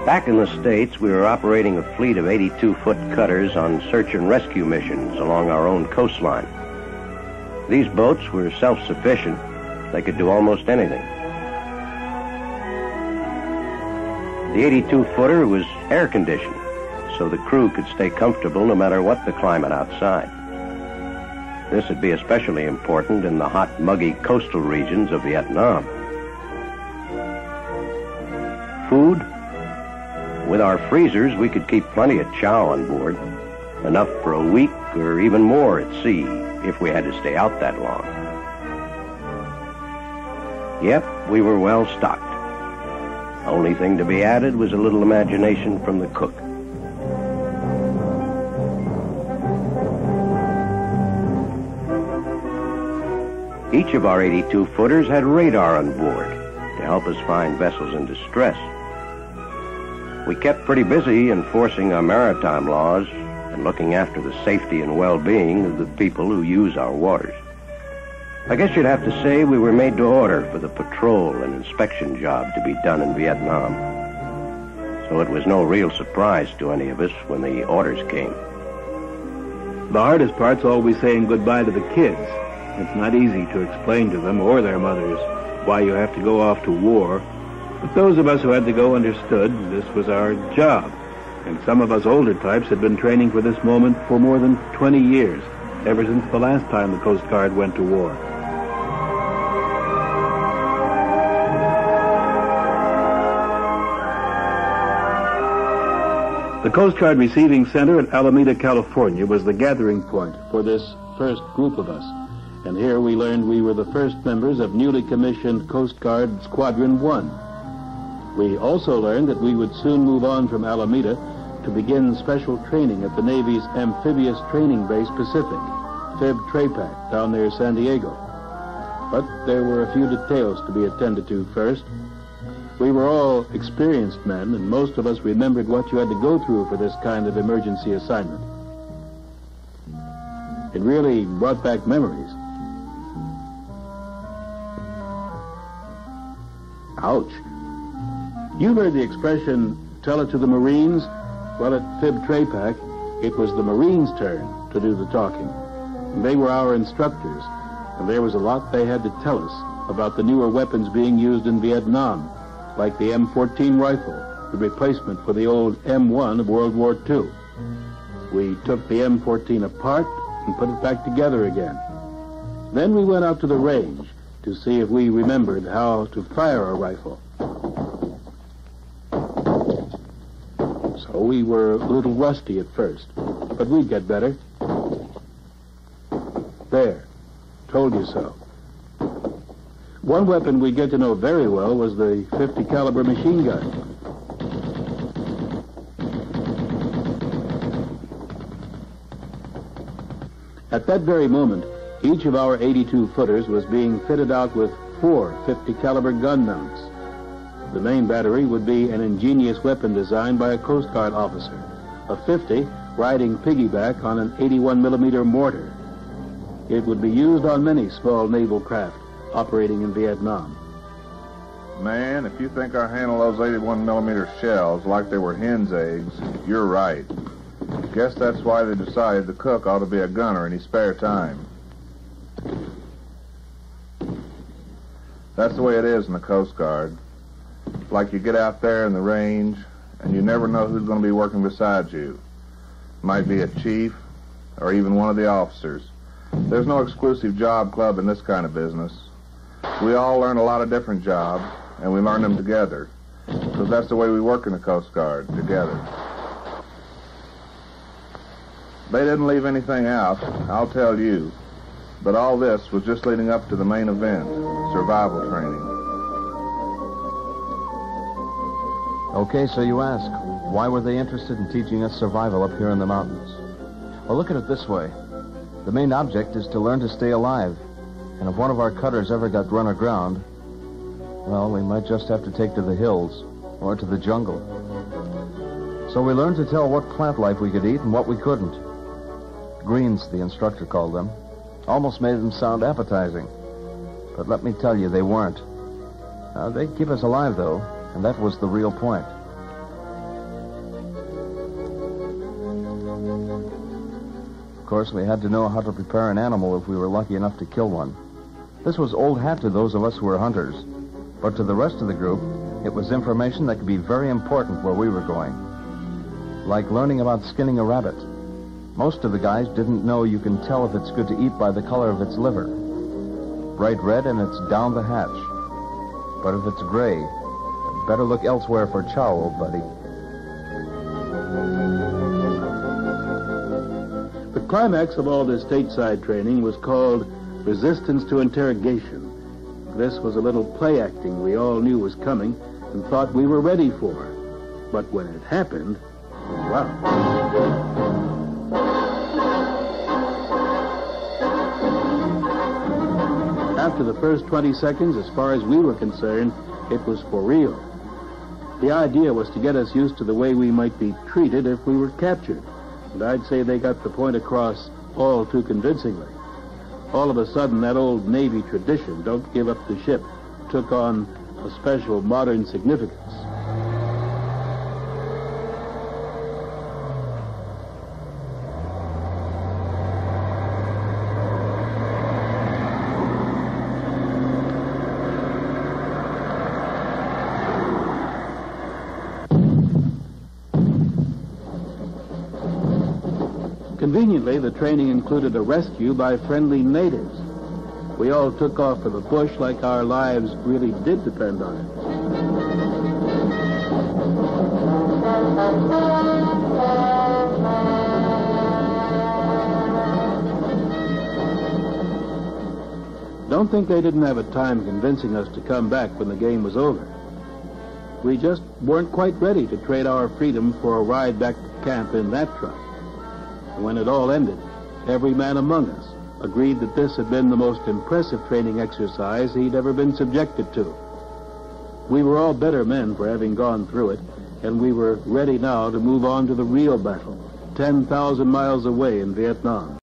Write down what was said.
Back in the States, we were operating a fleet of 82-foot cutters on search and rescue missions along our own coastline. These boats were self-sufficient. They could do almost anything. The 82-footer was air-conditioned, so the crew could stay comfortable no matter what the climate outside. This would be especially important in the hot, muggy coastal regions of Vietnam. Food? With our freezers, we could keep plenty of chow on board, enough for a week or even more at sea if we had to stay out that long. Yep, we were well stocked. Only thing to be added was a little imagination from the cook. Each of our 82-footers had radar on board to help us find vessels in distress. We kept pretty busy enforcing our maritime laws and looking after the safety and well-being of the people who use our waters. I guess you'd have to say we were made to order for the patrol and inspection job to be done in Vietnam. So it was no real surprise to any of us when the orders came. The hardest part's always saying goodbye to the kids. It's not easy to explain to them or their mothers why you have to go off to war. But those of us who had to go understood this was our job. And some of us older types had been training for this moment for more than 20 years, ever since the last time the Coast Guard went to war. The Coast Guard Receiving Center at Alameda, California was the gathering point for this first group of us. And here we learned we were the first members of newly commissioned Coast Guard Squadron 1. We also learned that we would soon move on from Alameda to begin special training at the Navy's Amphibious Training Base Pacific, TRANH, down near San Diego. But there were a few details to be attended to first. We were all experienced men, and most of us remembered what you had to go through for this kind of emergency assignment. It really brought back memories. Ouch. You've heard the expression, tell it to the Marines? Well, at TRANH, it was the Marines' turn to do the talking. They were our instructors, and there was a lot they had to tell us about the newer weapons being used in Vietnam, like the M14 rifle, the replacement for the old M1 of World War II. We took the M14 apart and put it back together again. Then we went out to the range to see if we remembered how to fire a rifle. So we were a little rusty at first, but we'd get better. There, told you so. One weapon we get to know very well was the .50 caliber machine gun. At that very moment, each of our 82-footers was being fitted out with 4 .50 caliber gun mounts. The main battery would be an ingenious weapon designed by a Coast Guard officer, a .50 riding piggyback on an 81 millimeter mortar. It would be used on many small naval craft operating in Vietnam. Man, if you think I handle those 81 millimeter shells like they were hen's eggs, you're right. Guess that's why they decided the cook ought to be a gunner in his spare time. That's the way it is in the Coast Guard. It's like you get out there in the range, and you never know who's going to be working beside you. Might be a chief, or even one of the officers. There's no exclusive job club in this kind of business. We all learn a lot of different jobs, and we learn them together. Because that's the way we work in the Coast Guard, together. They didn't leave anything out, I'll tell you. But all this was just leading up to the main event, survival training. Okay, so you ask, why were they interested in teaching us survival up here in the mountains? Well, look at it this way. The main object is to learn to stay alive. And if one of our cutters ever got run aground, well, we might just have to take to the hills or to the jungle. So we learned to tell what plant life we could eat and what we couldn't. Greens, the instructor called them. Almost made them sound appetizing. But let me tell you, they weren't. They'd keep us alive, though, and that was the real point. course, we had to know how to prepare an animal if we were lucky enough to kill one. This was old hat to those of us who were hunters, but to the rest of the group, it was information that could be very important where we were going. Like learning about skinning a rabbit. Most of the guys didn't know you can tell if it's good to eat by the color of its liver. Bright red and it's down the hatch. But if it's gray, better look elsewhere for chow, old buddy. The climax of all this stateside training was called resistance to interrogation. This was a little play acting we all knew was coming and thought we were ready for. But when it happened, wow. After the first 20 seconds, as far as we were concerned, it was for real. The idea was to get us used to the way we might be treated if we were captured. And I'd say they got the point across all too convincingly. All of a sudden, that old Navy tradition, don't give up the ship, took on a special modern significance. Conveniently, the training included a rescue by friendly natives. We all took off for the bush like our lives really did depend on it. Don't think they didn't have a time convincing us to come back when the game was over. We just weren't quite ready to trade our freedom for a ride back to camp in that truck. When it all ended, every man among us agreed that this had been the most impressive training exercise he'd ever been subjected to. We were all better men for having gone through it, and we were ready now to move on to the real battle, 10,000 miles away in Vietnam.